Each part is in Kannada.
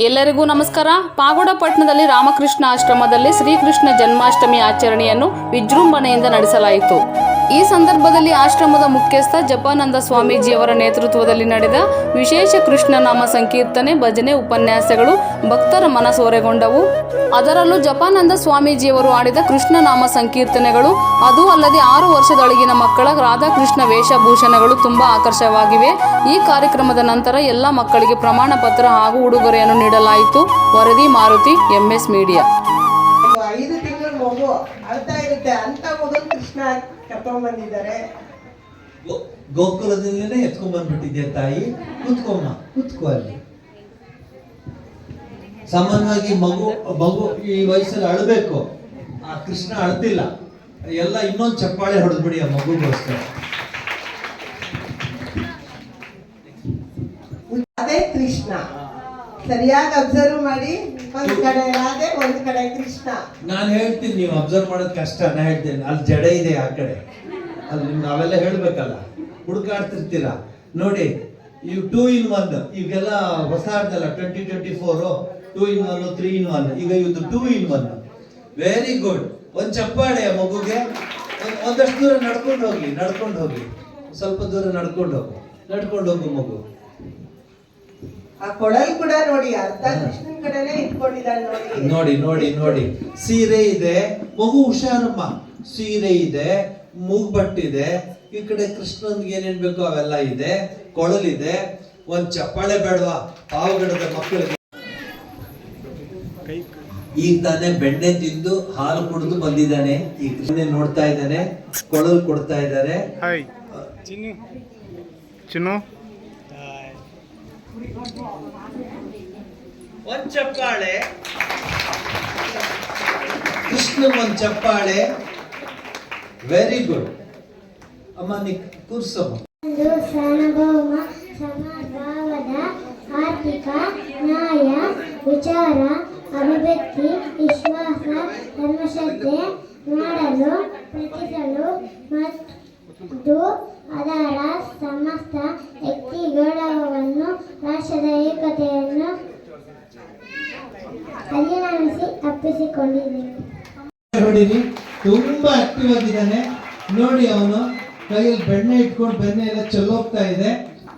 ಎಲ್ಲರಿಗೂ ನಮಸ್ಕಾರ. ಪಾಗೋಡ ಪಟ್ಟಣದಲ್ಲಿ ರಾಮಕೃಷ್ಣ ಆಶ್ರಮದಲ್ಲಿ ಶ್ರೀಕೃಷ್ಣ ಜನ್ಮಾಷ್ಟಮಿ ಆಚರಣೆಯನ್ನು ವಿಜೃಂಭಣೆಯಿಂದ ನಡೆಸಲಾಯಿತು. ಈ ಸಂದರ್ಭದಲ್ಲಿ ಆಶ್ರಮದ ಮುಖ್ಯಸ್ಥ ಜಪಾನಂದ ಸ್ವಾಮೀಜಿಯವರ ನೇತೃತ್ವದಲ್ಲಿ ನಡೆದ ವಿಶೇಷ ಕೃಷ್ಣನಾಮ ಸಂಕೀರ್ತನೆ, ಭಜನೆ, ಉಪನ್ಯಾಸಗಳು ಭಕ್ತರ ಮನಸೂರೆಗೊಂಡವು. ಅದರಲ್ಲೂ ಜಪಾನಂದ ಸ್ವಾಮೀಜಿಯವರು ಆಡಿದ ಕೃಷ್ಣನಾಮ ಸಂಕೀರ್ತನೆಗಳು, ಅದೂ ಅಲ್ಲದೆ 6 ವರ್ಷದೊಳಗಿನ ಮಕ್ಕಳ ರಾಧಾಕೃಷ್ಣ ವೇಷಭೂಷಣಗಳು ತುಂಬಾ ಆಕರ್ಷವಾಗಿವೆ. ಈ ಕಾರ್ಯಕ್ರಮದ ನಂತರ ಎಲ್ಲ ಮಕ್ಕಳಿಗೆ ಪ್ರಮಾಣ ಪತ್ರ ಹಾಗೂ ಉಡುಗೊರೆಯನ್ನು ನೀಡಲಾಯಿತು. ವರದಿ ಮಾರುತಿ, MS ಮೀಡಿಯಾ. 5 ತಿಂಗಳ ಮಗು ಅಳ್ತಾ ಇರುತ್ತೆ ಅಂತ ಮಗನ್ ಕೃಷ್ಣ ಕರ್ಕೊಂಡ್ಬಂದಿದ್ದಾರೆ. ಗೋಕುಲದಲ್ಲೇ ಎತ್ಕೊಂಡ್ಬಂದ್ಬಿಟ್ಟಿದ್ದೆ ತಾಯಿ. ಕುತ್ಕೋ ಅಲ್ಲಿ. ಸಾಮಾನ್ಯವಾಗಿ ಮಗು ಈ ವಯಸ್ಸಲ್ಲಿ ಅಳಬೇಕು. ಆ ಕೃಷ್ಣ ಅಳ್ತಿಲ್ಲ. ಎಲ್ಲ ಇನ್ನೊಂದು ಚಪ್ಪಾಳೆ ಹೊಡೆದ್ಬಿಡಿ ಆ ಮಗುಗೋಸ್ಕರ. ಅದೇ ಕೃಷ್ಣ. ಸರಿಯಾಗಿ ಅಬ್ಸರ್ವ್ ಮಾಡಿ. ಒಂದ್ ಕಡೆ ರಾಧೆ, ಒಂದ್ ಕಡೆ ಕೃಷ್ಣ. ನಾನು ಹೇಳ್ತೀನಿ, ನೀವು ಅಬ್ಸರ್ವ್ ಮಾಡೋದು ಕಷ್ಟ. ನಾನು ಹೇಳ್ತೀನಿ, ಅಲ್ಲಿ ಜಡ ಇದೆ ಆ ಕಡೆ. ಅಲ್ಲಿ ನಿಮ್ಗೆ ಅವೆಲ್ಲ ಹೇಳ್ಬೇಕಲ್ಲ, ಹುಡುಕಾಡ್ತಿರ್ತೀರಾ ನೋಡಿ. ಇವು 2 in 1 ಈಗೆಲ್ಲ ಹೊಸ ಆಡ್ದಲ್ಲ 2024 2 in 1 3 in 1. ಈಗ ಇದು 2 in 1. Very good. ಒಂದ್ ಚಪ್ಪಾಳೆ ಮಗುಗೆ. ಒಂದಷ್ಟು ದೂರ ನಡ್ಕೊಂಡು ಹೋಗಿ ಸ್ವಲ್ಪ ದೂರ ನಡ್ಕೊಂಡು ಹೋಗು ಮಗು. ಆ ಕೊಳಲ್ ಕೂಡ ನೋಡಿ, ಅರ್ಧ ಕೃಷ್ಣನ್ ಕಡೆನೆ ಇಟ್ಕೊಂಡಿದ್ದಾಳೆ ನೋಡಿ. ಸೀರೆ ಇದೆ, ಮಗು ಹುಷಾರಮ್ಮ. ಸೀರೆ ಇದೆ, ಮೂಗ್ಬಟ್ಟಿದೆ, ಈ ಕಡೆ ಕೃಷ್ಣನ್ಗೆ ಏನೇನ್ ಬೇಕೋ ಅವೆಲ್ಲ ಇದೆ, ಕೊಳಲಿದೆ. ಒಂದ್ ಚಪ್ಪಾಳೆ ಬೇಡವಾ ಪಾವಗಡದ ಮಕ್ಕಳಿಗೆ? ಈಗ ತಾನೇ ಬೆಣ್ಣೆ ತಿಂದು ಹಾಲು ಕುಡಿದು ಬಂದಿದ್ದಾನೆ. ಈ ಕೃಷ್ಣ ನೋಡ್ತಾ ಇದ್ದಾನೆ, ಕೊಳಲು ಕೊಡ್ತಾ ಇದ್ದಾರೆ. ಒಂದ್ ಚಪ್ಪಾಳೆ ಕೃಷ್ಣ, ಒಂದ್ ಚಪ್ಪಾಳೆ. ವೆರಿ ಗುಡ್ ಅಮ್ಮ. ನೀ ಕೂರ್ಸಮ್ಮ. ಸಾರ್ವಭೌಮ ಸಮಭಾವದ ಆರ್ಥಿಕ ನ್ಯಾಯ, ವಿಚಾರ, ಅಭಿವ್ಯಕ್ತಿ, ವಿಶ್ವಾಸ, ಧರ್ಮಶ್ರದ್ಧೆ ಮಾಡಲು ಪ್ರತಿಸಲು ಮತ್ತು ಅದರ ಸಮಸ್ತ ವ್ಯಕ್ತಿ ಗೌರವವನ್ನು, ರಾಷ್ಟ್ರದ ಏಕತೆಯನ್ನು ಅಧಿನಾಮಿಸಿ ಅಪ್ಪಿಸಿಕೊಂಡಿದ್ದೇನೆ. ನೋಡಿರಿ, ತುಂಬಾ ಆಕ್ಟಿವ್ ಆಗಿದ್ದಾನೆ ನೋಡಿ. ಅವನು ಕೈಯಲ್ಲಿ ಬೆಣ್ಣೆ ಇಟ್ಕೊಂಡು ಬೆಣ್ಣೆ ಎಲ್ಲ ಚೆಲ್ಲೋಗ್ತಾ ಇದೆ.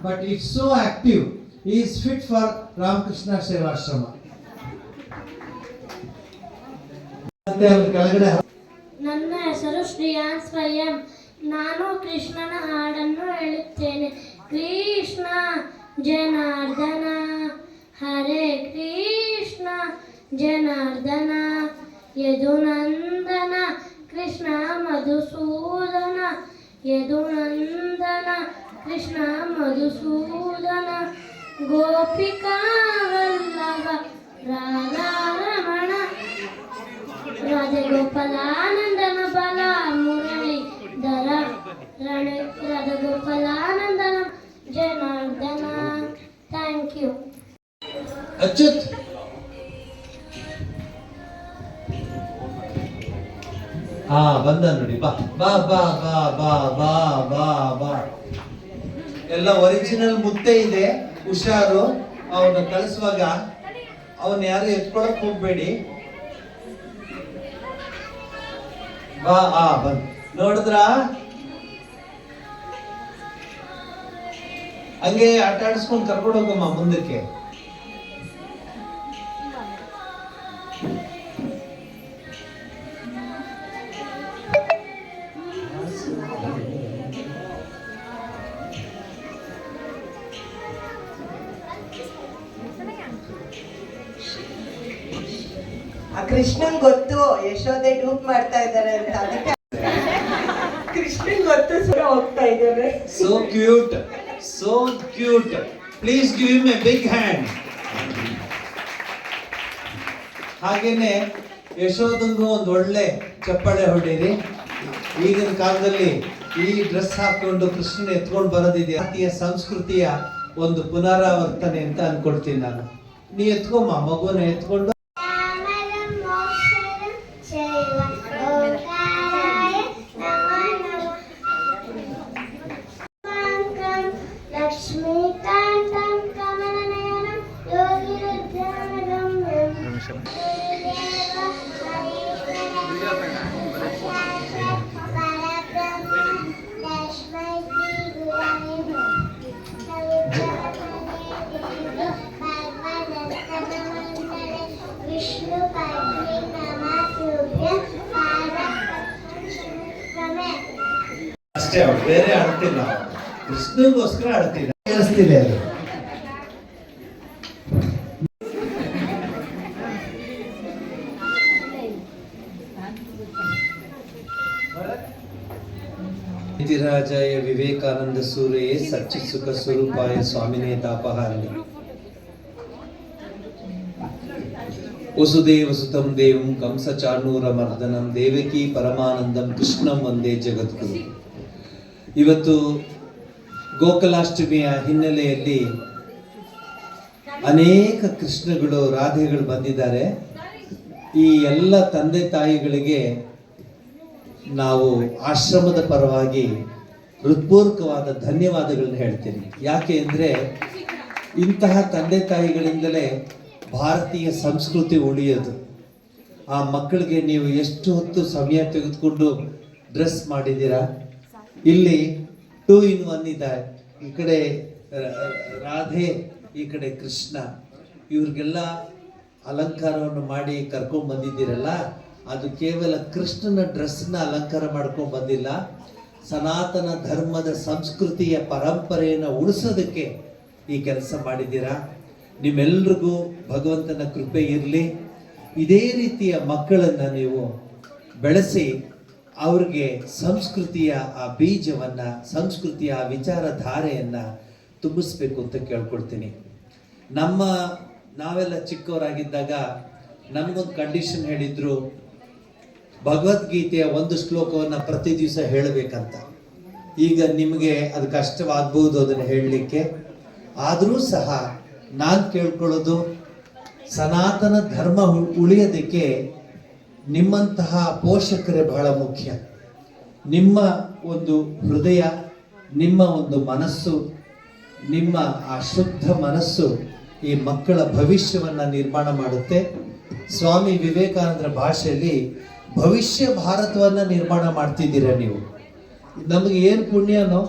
But it's so active. Is fit for Ramakrishna Sevashram. ಕೆಳಗಡೆ ನನ್ನ ಹೆಸರು ಶ್ರೀಯಾನ್ ಸ್ವಯಂ. ನಾನು ಕೃಷ್ಣನ ಹಾಡನ್ನು ಹೇಳುತ್ತೇನೆ. ಕೃಷ್ಣ ಜನಾರ್ದನ ಹರೇ ಕೃಷ್ಣ ಜನಾರ್ದನ ಯದುನಂದನ ಕೃಷ್ಣ ಮಧುಸೂದನ ಯದುನಂದನ ಕೃಷ್ಣ ಮಧುಸೂದನ ಗೋಪಿಕಾ ವಲ್ಲಭ ರಾಧಾರಮಣ ರಾಧೆ ಗೋಪಾಲಾನಂದನ ಬಲ ಮುರಳಿ ಧರ ರಾಧಾ ಗೋಪಾಲಾನಂದನ ಜನಾರ್ದನ. Thank you. ಅಚ್ಯುತ್, ಬಂದ ನೋಡಿ. ಬಾ ಬಾ ಬಾ ಬಾ ಬಾ ಬಾ ಬಾ ಬಾ. ಎಲ್ಲ ಒರಿಜಿನಲ್ ಮುತ್ತೆ ಇದೆ. ಹುಷಾರು. ಅವನ್ನ ಕಳಿಸುವಾಗ ಅವನ್ನ ಯಾರು ಎತ್ಕೊಳಕ್ ಹೋಗ್ಬೇಡಿ. ಬಾ. ಬಂದ್ ನೋಡಿದ್ರ? ಹಂಗೆ ಆಟ ಆಡಿಸ್ಕೊಂಡು ಕರ್ಕೊಂಡು ಹೋಗಮ್ಮ ಮುಂದಕ್ಕೆ. ಆ ಕೃಷ್ಣನ್ ಗೊತ್ತು ಯಶೋದೆ ಡೂಪ್ ಮಾಡ್ತಾ ಇದ್ದಾರೆ ಅಂತ. ಅದಕ್ಕೆ ಕೃಷ್ಣನ್ ಗೊತ್ತು, ಸುರ ಹೋಗ್ತಾ ಇದ್ದಾರೆ. So cute. Please give him a big hand. ಹಾಗೇನೆ ಯಶೋದಂಗೂ ಒಂದು ಒಳ್ಳೆ ಚಪ್ಪಾಳೆ ಹೊಡೀರಿ. ಈಗಿನ ಕಾಲದಲ್ಲಿ ಈ ಡ್ರೆಸ್ ಹಾಕೊಂಡು ಕೃಷ್ಣನ ಎತ್ಕೊಂಡು ಬರೋದಿದೆ. ಭಾರತೀಯ ಸಂಸ್ಕೃತಿಯ ಒಂದು ಪುನರಾವರ್ತನೆ ಅಂತ ಅನ್ಕೊಳ್ತೀನಿ ನಾನು. ನೀ ಎತ್ಕೊಮ್ಮ ಮಗುನ ಎತ್ಕೊಂಡು. ಲಕ್ಷ್ಮೀಕಾಂತಂ ಕಮಲನಯನಂ ಯೋಗಿ ರುದ್ರಾಮ ಅಷ್ಟೇ, ಅವ್ರು ಬೇರೆ ಆಡ್ತಿಲ್ಲ, ಕೃಷ್ಣಗೋಸ್ಕರ ಆಡ್ತಿಲ್ಲ, ಕೇಳಿಸ್ತಿಲ್ಲ ಅದು. ಯತಿರಾಜಾಯ ವಿವೇಕಾನಂದ ಸೂರ್ಯೇ ಸಚ್ಚಿತ್ ಸುಖ ಸ್ವರೂಪಾಯ ಸ್ವಾಮಿನೇ ತಾಪಹಾರಿಣಿ ವಸುದೇವ ಸುತಂ ದೇವಂ ಕಂಸ ಚಾಣೂರ ಮರ್ದನಂ ದೇವಕಿ ಪರಮಾನಂದಂ ಕೃಷ್ಣಂ ವಂದೇ ಜಗದ್ಗುರು. ಇವತ್ತು ಗೋಕುಲಾಷ್ಟಮಿಯ ಹಿನ್ನೆಲೆಯಲ್ಲಿ ಅನೇಕ ಕೃಷ್ಣಗಳು ರಾಧೆಗಳು ಬಂದಿದ್ದಾರೆ. ಈ ಎಲ್ಲ ತಂದೆ ತಾಯಿಗಳಿಗೆ ನಾವು ಆಶ್ರಮದ ಪರವಾಗಿ ಹೃತ್ಪೂರ್ವಕವಾದ ಧನ್ಯವಾದಗಳನ್ನ ಹೇಳ್ತೀನಿ. ಯಾಕೆ ಅಂದರೆ ಇಂತಹ ತಂದೆ ತಾಯಿಗಳಿಂದಲೇ ಭಾರತೀಯ ಸಂಸ್ಕೃತಿ ಉಳಿಯೋದು. ಆ ಮಕ್ಕಳಿಗೆ ನೀವು ಎಷ್ಟು ಹೊತ್ತು ಸಮಯ ತೆಗೆದುಕೊಂಡು ಡ್ರೆಸ್ ಮಾಡಿದ್ದೀರಾ. ಇಲ್ಲಿ 2 in 1 ಇದೆ. ಈ ಕಡೆ ರಾಧೆ, ಈ ಕಡೆ ಕೃಷ್ಣ. ಇವ್ರಿಗೆಲ್ಲ ಅಲಂಕಾರವನ್ನು ಮಾಡಿ ಕರ್ಕೊಂಡ್ ಬಂದಿದ್ದೀರಲ್ಲ, ಅದು ಕೇವಲ ಕೃಷ್ಣನ ಡ್ರೆಸ್ನ ಅಲಂಕಾರ ಮಾಡ್ಕೊಂಡು ಬಂದಿಲ್ಲ, ಸನಾತನ ಧರ್ಮದ ಸಂಸ್ಕೃತಿಯ ಪರಂಪರೆಯನ್ನು ಉಳಿಸೋದಕ್ಕೆ ಈ ಕೆಲಸ ಮಾಡಿದ್ದೀರಾ. ನಿಮ್ಮೆಲ್ರಿಗೂ ಭಗವಂತನ ಕೃಪೆ ಇರಲಿ. ಇದೇ ರೀತಿಯ ಮಕ್ಕಳನ್ನು ನೀವು ಬೆಳೆಸಿ ಅವ್ರಿಗೆ ಸಂಸ್ಕೃತಿಯ ಆ ಬೀಜವನ್ನು, ಸಂಸ್ಕೃತಿಯ ಆ ವಿಚಾರಧಾರೆಯನ್ನು ತುಂಬಿಸ್ಬೇಕು ಅಂತ ಕೇಳ್ಕೊಳ್ತೀನಿ. ನಾವೆಲ್ಲ ಚಿಕ್ಕವರಾಗಿದ್ದಾಗ ನಮಗೊಂದು ಕಂಡೀಷನ್ ಹೇಳಿದ್ರು, ಭಗವದ್ಗೀತೆಯ 1 ಶ್ಲೋಕವನ್ನು ಪ್ರತಿ ದಿವಸ ಹೇಳಬೇಕಂತ. ಈಗ ನಿಮಗೆ ಅದು ಕಷ್ಟವಾಗ್ಬೋದು ಅದನ್ನು ಹೇಳಲಿಕ್ಕೆ. ಆದರೂ ಸಹ ನಾನು ಕೇಳ್ಕೊಳ್ಳೋದು, ಸನಾತನ ಧರ್ಮ ಉಳಿಯೋದಕ್ಕೆ ನಿಮ್ಮಂತಹ ಪೋಷಕರೇ ಬಹಳ ಮುಖ್ಯ. ನಿಮ್ಮ ಒಂದು ಹೃದಯ, ನಿಮ್ಮ ಒಂದು ಮನಸ್ಸು, ನಿಮ್ಮ ಆ ಶುದ್ಧ ಮನಸ್ಸು ಈ ಮಕ್ಕಳ ಭವಿಷ್ಯವನ್ನು ನಿರ್ಮಾಣ ಮಾಡುತ್ತೆ. ಸ್ವಾಮಿ ವಿವೇಕಾನಂದರ ಭಾಷೆಯಲ್ಲಿ ಭವಿಷ್ಯ ಭಾರತವನ್ನು ನಿರ್ಮಾಣ ಮಾಡ್ತಿದ್ದೀರ ನೀವು. ನಮಗೆ ಏನು ಪುಣ್ಯನೋ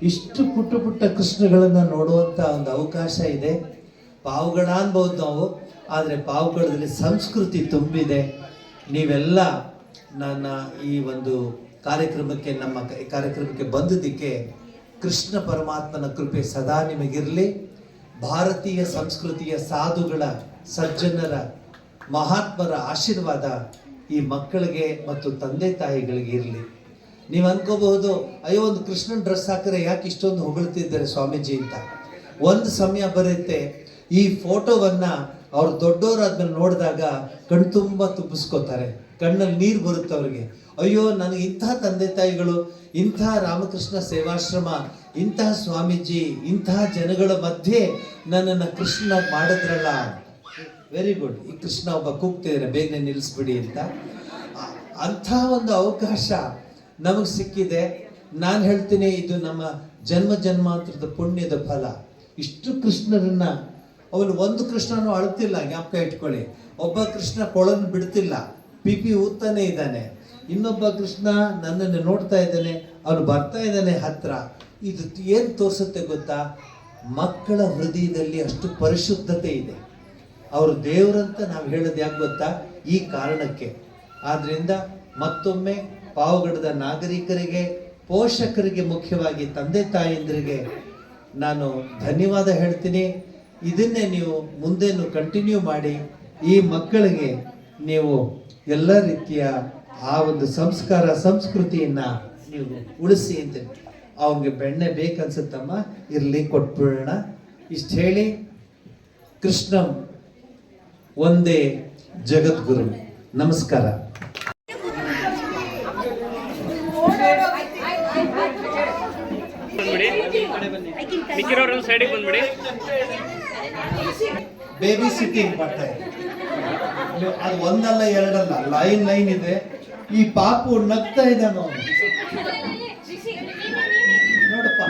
ಇಷ್ಟು ಪುಟ್ಟ ಪುಟ್ಟ ಕೃಷ್ಣಗಳನ್ನು ನೋಡುವಂಥ ಒಂದು ಅವಕಾಶ ಇದೆ. ಪಾವಗಡ ಅನ್ಬೋದು ನಾವು, ಆದರೆ ಪಾವಗಡದಲ್ಲಿ ಸಂಸ್ಕೃತಿ ತುಂಬಿದೆ. ನೀವೆಲ್ಲ ನನ್ನ ಈ ಒಂದು ಕಾರ್ಯಕ್ರಮಕ್ಕೆ, ನಮ್ಮ ಕಾರ್ಯಕ್ರಮಕ್ಕೆ ಬಂದಿದ್ದಕ್ಕೆ ಕೃಷ್ಣ ಪರಮಾತ್ಮನ ಕೃಪೆ ಸದಾ ನಿಮಗಿರಲಿ. ಭಾರತೀಯ ಸಂಸ್ಕೃತಿಯ ಸಾಧುಗಳ, ಸಜ್ಜನರ, ಮಹಾತ್ಮರ ಆಶೀರ್ವಾದ ಈ ಮಕ್ಕಳಿಗೆ ಮತ್ತು ತಂದೆ ತಾಯಿಗಳಿಗೆ ಇರಲಿ. ನೀವು ಅನ್ಕೋಬಹುದು, ಅಯ್ಯೋ ಒಂದು ಕೃಷ್ಣನ್ ಡ್ರೆಸ್ ಹಾಕಿದ್ರೆ ಯಾಕೆ ಇಷ್ಟೊಂದು ಹೊಗಳ್ತಿದ್ದಾರೆ ಸ್ವಾಮೀಜಿ ಅಂತ. ಒಂದು ಸಮಯ ಬರುತ್ತೆ, ಈ ಫೋಟೋವನ್ನು ಅವ್ರು ದೊಡ್ಡವರಾದ್ಮೇಲೆ ನೋಡಿದಾಗ ಕಣ್ತುಂಬ ತುಂಬಿಸ್ಕೋತಾರೆ, ಕಣ್ಣಲ್ಲಿ ನೀರು ಬರುತ್ತೆ ಅವ್ರಿಗೆ. ಅಯ್ಯೋ, ನನಗೆ ಇಂತಹ ತಂದೆ ತಾಯಿಗಳು, ಇಂತಹ ರಾಮಕೃಷ್ಣ ಸೇವಾಶ್ರಮ, ಇಂತಹ ಸ್ವಾಮೀಜಿ, ಇಂತಹ ಜನಗಳ ಮಧ್ಯೆ ನನ್ನನ್ನು ಕೃಷ್ಣನಾಗಿ ಮಾಡಿದ್ರಲ್ಲ, ವೆರಿ ಗುಡ್. ಈ ಕೃಷ್ಣ ಒಬ್ಬ ಕೂಗ್ತಿದ್ದಾರೆ, ಬೇಗನೆ ನಿಲ್ಲಿಸ್ಬಿಡಿ ಅಂತ. ಅಂಥ ಒಂದು ಅವಕಾಶ ನಮಗೆ ಸಿಕ್ಕಿದೆ. ನಾನು ಹೇಳ್ತೀನಿ, ಇದು ನಮ್ಮ ಜನ್ಮ ಜನ್ಮಾಂತರದ ಪುಣ್ಯದ ಫಲ. ಇಷ್ಟು ಕೃಷ್ಣರನ್ನ, ಅವನು ಒಂದು ಕೃಷ್ಣನೂ ಅಳುತ್ತಿಲ್ಲ, ಜ್ಞಾಪಕ ಇಟ್ಕೊಳ್ಳಿ. ಒಬ್ಬ ಕೃಷ್ಣ ಕೊಳನ್ನು ಬಿಡ್ತಿಲ್ಲ, ಪಿಪಿ ಊದ್ತಾನೆ ಇದ್ದಾನೆ. ಇನ್ನೊಬ್ಬ ಕೃಷ್ಣ ನನ್ನನ್ನು ನೋಡ್ತಾ ಇದ್ದಾನೆ, ಅವನು ಬರ್ತಾ ಇದ್ದಾನೆ ಹತ್ರ. ಇದು ಏನು ತೋರಿಸುತ್ತೆ ಗೊತ್ತಾ? ಮಕ್ಕಳ ಹೃದಯದಲ್ಲಿ ಅಷ್ಟು ಪರಿಶುದ್ಧತೆ ಇದೆ. ಅವರು ದೇವರಂತ ನಾವು ಹೇಳೋದು ಯಾಕೆ ಗೊತ್ತಾ? ಈ ಕಾರಣಕ್ಕೆ. ಆದ್ರಿಂದ ಮತ್ತೊಮ್ಮೆ ಪಾವಗಡದ ನಾಗರಿಕರಿಗೆ, ಪೋಷಕರಿಗೆ, ಮುಖ್ಯವಾಗಿ ತಂದೆ ತಾಯಂದಿರಿಗೆ ನಾನು ಧನ್ಯವಾದ ಹೇಳ್ತೀನಿ. ಇದನ್ನೇ ನೀವು ಮುಂದೇನು ಕಂಟಿನ್ಯೂ ಮಾಡಿ, ಈ ಮಕ್ಕಳಿಗೆ ನೀವು ಎಲ್ಲ ರೀತಿಯ ಆ ಒಂದು ಸಂಸ್ಕಾರ, ಸಂಸ್ಕೃತಿಯನ್ನ ನೀವು ಉಳಿಸಿ ಅಂತ. ಅವನಿಗೆ ಬೆಣ್ಣೆ ಬೇಕನ್ಸುತ್ತಮ್ಮ, ಇರಲಿ, ಕೊಟ್ಬಿಡೋಣ. ಇಷ್ಟು ಹೇಳಿ, ಕೃಷ್ಣಂ ಒಂದೇ ಜಗದ್ಗುರು. ನಮಸ್ಕಾರ. ಬೇಬಿ ಸಿಟ್ಟಿಂಗ್ ಮಾಡ್ತಾ ಇದೆ. ಅದು ಒಂದಲ್ಲ ಎರಡಲ್ಲ, ಲೈನ್ ಇದೆ. ಈ ಪಾಪು ನಗ್ತಾ ಇದ್ದಾನ, ನೋಡಪ್ಪ.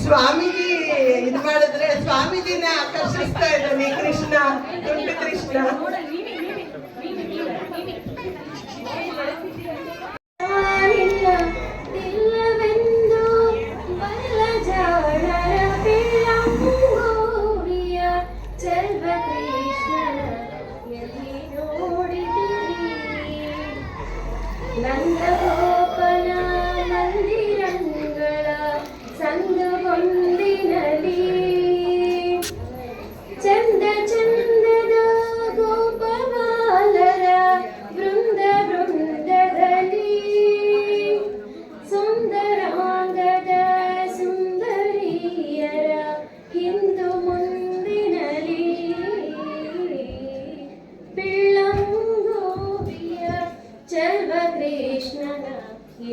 ಸ್ವಾಮೀಜಿ ಇದು ಮಾಡಿದ್ರೆ ಸ್ವಾಮೀಜಿನ ಆಕರ್ಷಿಸ್ತಾ ಇದ್ದಾನೆ ಕೃಷ್ಣ, ತುಂಟ ಕೃಷ್ಣ. ಇಲ್ಲವೆಂದು ಬಲ್ಲ ಜಾಣರ ಪಿಳ್ಳಂಗೂರಿಯ ಚೆಲ್ವ ಕೃಷ್ಣನ ಎಲ್ಲಿ ನೋಡಿದಿರಿ? ನಂದ ಗೋಪನ ಮಂದಿರಂಗಳ ಸಂದುಗೊಂದಿನಲಿ ಚಂದ ಚಂದದ ಗೋಪಬಾಲರ ವೃಂದ ವೃಂದದಲ್ಲಿ ಸುಂದರಾಂಗದ ಸುಂದರಿಯರ ಹಿಂದು ಮುಂದಿನಲಿ ಪಿಳ್ಳಂಗೋವಿಯ ಚರ್ವ ಕೃಷ್ಣನ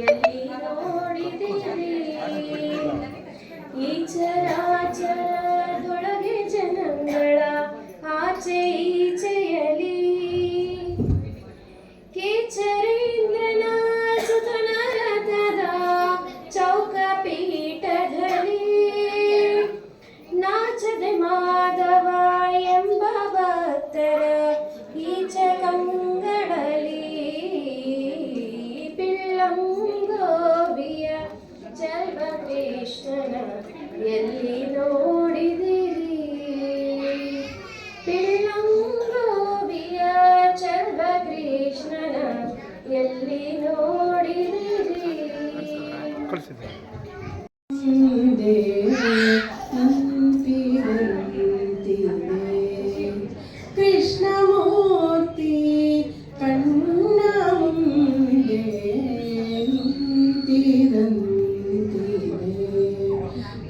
ಎಲ್ಲಿ ನೋಡಿದಿರಿ? ಈ ಚರಾಚರದೊಳಗೆ ಜನಗಳ ಆಚೆ ಈಚೆಯಲಿ ಕೇಚರೇಂದ್ರನ ಸುತನ ರಥದ ಚೌಕ ಪೀಠದಲ್ಲಿ ನಾಚದೆ ಮಾಧವ ಎಂಬ ಭಕ್ತರ ಈಚ ಕಂಗಳಲಿ ಪಿಳ್ಳಂಗೋವಿಯ ಚರ್ವ ಕೃಷ್ಣನ ಎಲ್ಲಿ ನೋಡಿದಿರಿ? ಪಿಳ್ಳಂಗೋವಿಯ ಚರ್ವ ಕೃಷ್ಣನ ಎಲ್ಲಿ ನೋಡಿದಿರಿ? ಮುಂದೆ ನಿಂತಿದೆ ಕೃಷ್ಣಮೂರ್ತಿ ಕಣ್ಣ ಮುಂದೆ ನಿಂತಿದಂತಿದೆ.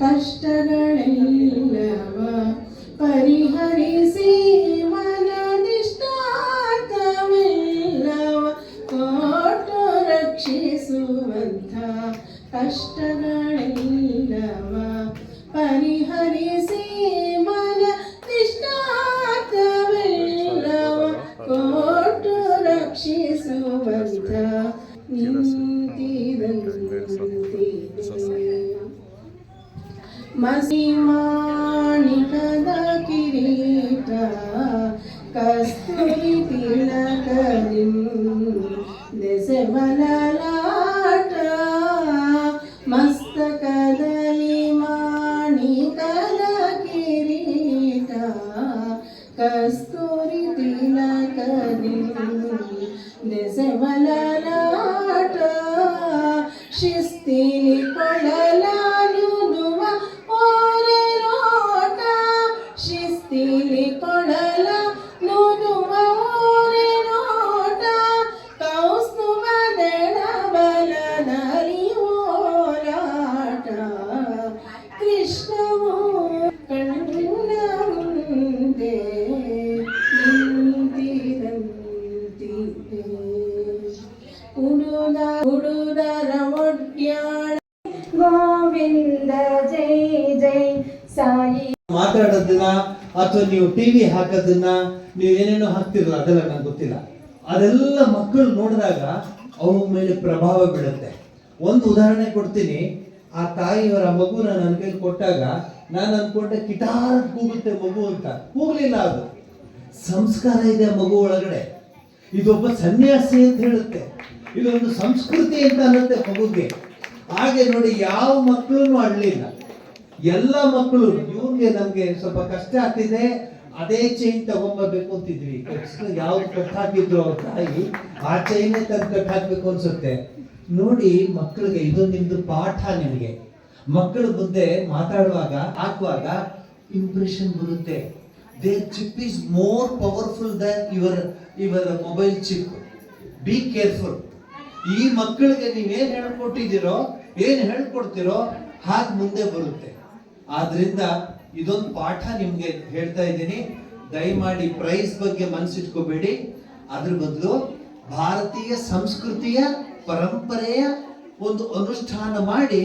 ಕಷ್ಟಗಳೆಲ್ಲವ ಪರಿಹರಿಸಿ ಮನದಿಷ್ಟಾರ್ಥವೆಲ್ಲವ ಕೊಟ್ಟು ರಕ್ಷಿಸುವಂಥ ಕಷ್ಟಗಳೆಲ್ಲವ ಪರಿಹರಿಸಿ ಮನದಿಷ್ಟಾರ್ಥವೆಲ್ಲವ ಕೊಟ್ಟು ರಕ್ಷಿಸುವಂಥ ನಿಂತಿದಂತಿದೆ. ಮಸಿ ಮಾಣಿಕದ ಕಿರೀಟ ಕಸ್ತೂರಿ ದೆಸೆಬಲಲಾಟ ಮಸ್ತಕದಲ್ಲಿ ಮಾಣಿಕದ ಕಿರೀಟ ಕಸ್ತೂರಿ ದೆಸೆಬಲಲಾಟ ಶಿಸ್ತಿಲಿ ಕೊಡಲಾನುದುವ ಓರೆ ನೋಟ ಶಿಸ್ತಿಲಿ ಕೊಡಲ ನುದುವ ಓರೆ ನೋಟ ಕೌಸ್ತುಭ ದಳ ಬಲದಲ್ಲಿ ಓರಾಟ ಕೃಷ್ಣವು ಕಣ್ಣ ಮುಂದೆ ನಿಂತಿದಂತಿದೆ. ಉಡುದರ ಒಡ್ಯಾಣ ಗೋವಿಂದ ಜೈ ಜೈ ಸಾಯಿ. ಮಾತಾಡೋದನ್ನ ಅಥವಾ ನೀವು ಟಿವಿ ಹಾಕೋದನ್ನ ನೀವು ಏನೇನೋ ಹಾಕ್ತಿರಲ್ಲ ಅದೆಲ್ಲ ನಂಗೆ ಗೊತ್ತಿಲ್ಲ. ಅದೆಲ್ಲ ಮಕ್ಕಳು ನೋಡಿದಾಗ ಅವ್ರ ಮೇಲೆ ಪ್ರಭಾವ ಬೀಳುತ್ತೆ. ಒಂದು ಉದಾಹರಣೆ ಕೊಡ್ತೀನಿ. ಆ ತಾಯಿಯವರ ಮಗುನ ನನ್ನ ಕೈಲಿ ಕೊಟ್ಟಾಗ ನಾನು ಅನ್ಕೊಂಡೆ ಕಿಟಾರ್ ಕೂಗುತ್ತೆ ಮಗು ಅಂತ. ಕೂಗ್ಲಿಲ್ಲ. ಅದು ಸಂಸ್ಕಾರ ಇದೆ ಮಗು ಒಳಗಡೆ. ಇದೊಬ್ಬ ಸನ್ಯಾಸಿ ಅಂತ ಹೇಳುತ್ತೆ. ಇದೊಂದು ಸಂಸ್ಕೃತಿ ಅಂತ ಅನ್ನತ್ತೆ ಮಗುಗೆ. ಹಾಗೆ ನೋಡಿ, ಯಾವ ಮಕ್ಕಳು ಅಳ್ಳಿಲ್ಲ. ಎಲ್ಲ ಮಕ್ಕಳು ಇವ್ರಿಗೆ ನಮ್ಗೆ ಸ್ವಲ್ಪ ಕಷ್ಟ ಆಗ್ತಿದೆ, ಅದೇ ಚೈನ್ ತಗೊಂಬರ್ಬೇಕು ಅಂತಿದ್ವಿ. ಯಾವ್ದು ಕಟ್ ಹಾಕಿದ್ರು ಅವ್ರ ತಾಯಿ ಆ ಚೈನೇ ತಂದು ಕಟ್ ಹಾಕ್ಬೇಕು ಅನ್ಸುತ್ತೆ. ನೋಡಿ ಮಕ್ಕಳಿಗೆ ಇದು ನಿಮ್ದು ಪಾಠ. ನಿಮಗೆ ಮಕ್ಕಳ ಮುಂದೆ ಮಾತಾಡುವಾಗ ಹಾಕುವಾಗ ಇಂಪ್ರೆಷನ್ ಬರುತ್ತೆ. Their chip is more powerful than your mobile chip. Be careful. ಈ ಮಕ್ಕಳಿಗೆ ನೀವೇನ್ ಹೇಳ್ಕೊಟ್ಟಿದ್ದೀರೋ, ಏನ್ ಹೇಳ್ಕೊಡ್ತಿರೋ ಹಾಗೆ ಮುಂದೆ ಬರುತ್ತೆ. ಆದ್ರಿಂದ ಇದೊಂದು ಪಾಠ ನಿಮ್ಗೆ ಹೇಳ್ತಾ ಇದ್ದೀನಿ. ದಯಮಾಡಿ ಪ್ರೈಸ್ ಬಗ್ಗೆ ಮನಸ್ಸಿಟ್ಕೋಬೇಡಿ. ಅದ್ರ ಬದಲು ಭಾರತೀಯ ಸಂಸ್ಕೃತಿಯ ಪರಂಪರೆಯ ಒಂದು ಅನುಷ್ಠಾನ ಮಾಡಿ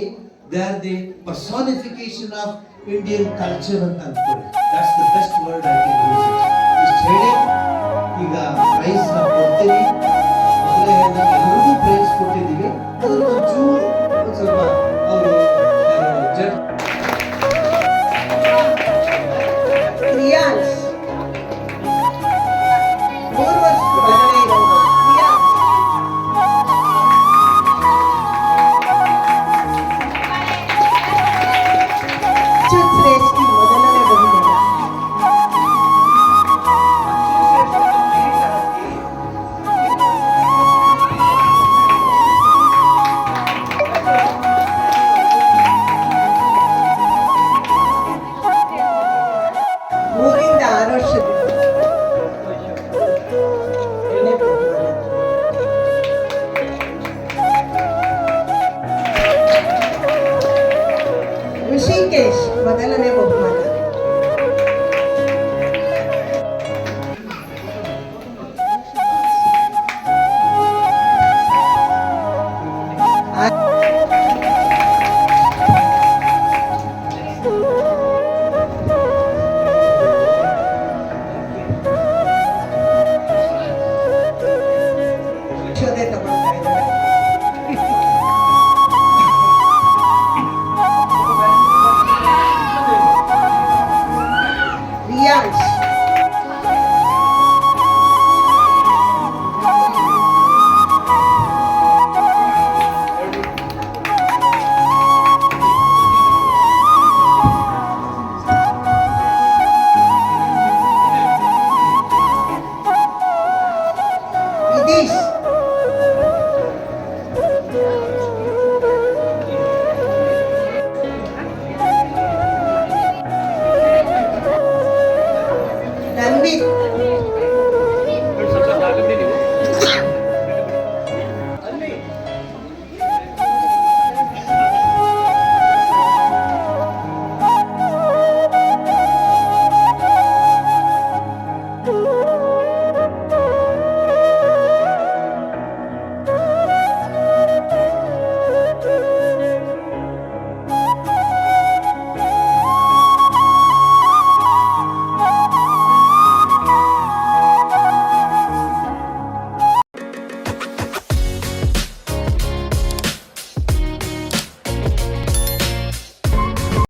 they are the personification of Indian culture ಅಂತ ಅನ್ಕೊಳ್ಳಿ. That's the best word I can use it. ಇಷ್ಟು ಹೇಳಿ ಈಗ ಪ್ರೈಸ್ ನಾವು ಕೊಡ್ತೀನಿ. ಮೊದಲೇ ಎಲ್ಲರಿಗೂ ಪ್ರೈಸ್ ಕೊಟ್ಟಿದ್ದೀವಿ. ಸ್ವಲ್ಪ ಅವರು ಅವ್ರನ್ನೆಲ್ಲ ನೀವು